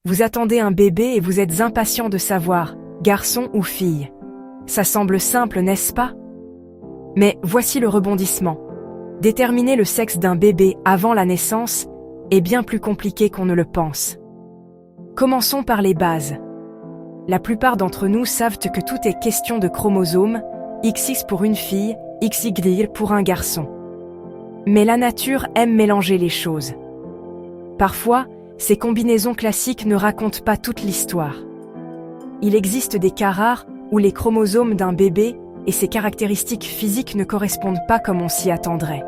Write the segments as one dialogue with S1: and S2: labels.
S1: Vous attendez un bébé et vous êtes impatient de savoir, garçon ou fille. Ça semble simple, n'est-ce pas? Mais voici le rebondissement. Déterminer le sexe d'un bébé avant la naissance est bien plus compliqué qu'on ne le pense. Commençons par les bases. La plupart d'entre nous savent que tout est question de chromosomes, XX pour une fille, XY pour un garçon. Mais la nature aime mélanger les choses. Parfois, ces combinaisons classiques ne racontent pas toute l'histoire. Il existe des cas rares où les chromosomes d'un bébé et ses caractéristiques physiques ne correspondent pas comme on s'y attendrait.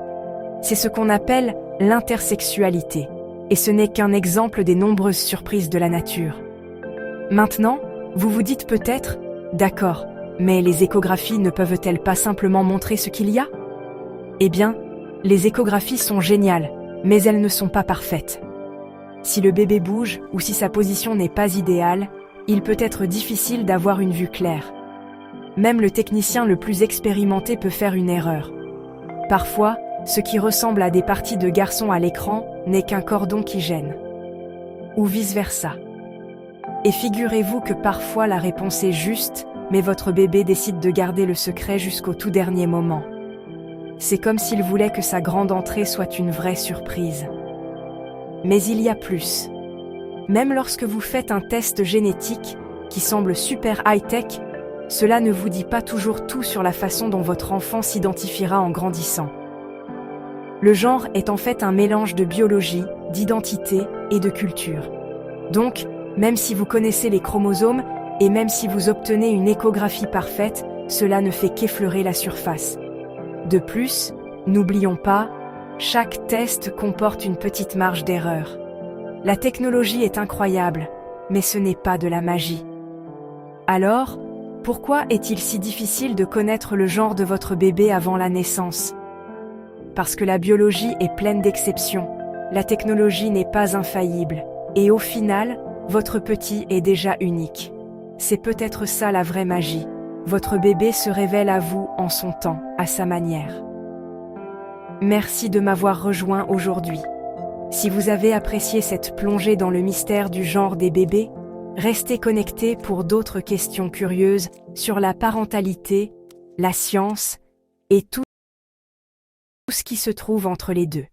S1: C'est ce qu'on appelle l'intersexualité, et ce n'est qu'un exemple des nombreuses surprises de la nature. Maintenant, vous vous dites peut-être, d'accord, mais les échographies ne peuvent-elles pas simplement montrer ce qu'il y a? Eh bien, les échographies sont géniales, mais elles ne sont pas parfaites. Si le bébé bouge ou si sa position n'est pas idéale, il peut être difficile d'avoir une vue claire. Même le technicien le plus expérimenté peut faire une erreur. Parfois, ce qui ressemble à des parties de garçon à l'écran n'est qu'un cordon qui gêne. Ou vice-versa. Et figurez-vous que parfois la réponse est juste, mais votre bébé décide de garder le secret jusqu'au tout dernier moment. C'est comme s'il voulait que sa grande entrée soit une vraie surprise. Mais il y a plus. Même lorsque vous faites un test génétique, qui semble super high-tech, cela ne vous dit pas toujours tout sur la façon dont votre enfant s'identifiera en grandissant. Le genre est en fait un mélange de biologie, d'identité et de culture. Donc, même si vous connaissez les chromosomes et même si vous obtenez une échographie parfaite, cela ne fait qu'effleurer la surface. De plus, n'oublions pas, chaque test comporte une petite marge d'erreur. La technologie est incroyable, mais ce n'est pas de la magie. Alors, pourquoi est-il si difficile de connaître le genre de votre bébé avant la naissance? Parce que la biologie est pleine d'exceptions, la technologie n'est pas infaillible, et au final, votre petit est déjà unique. C'est peut-être ça la vraie magie. Votre bébé se révèle à vous en son temps, à sa manière. Merci de m'avoir rejoint aujourd'hui. Si vous avez apprécié cette plongée dans le mystère du genre des bébés, restez connectés pour d'autres questions curieuses sur la parentalité, la science et tout ce qui se trouve entre les deux.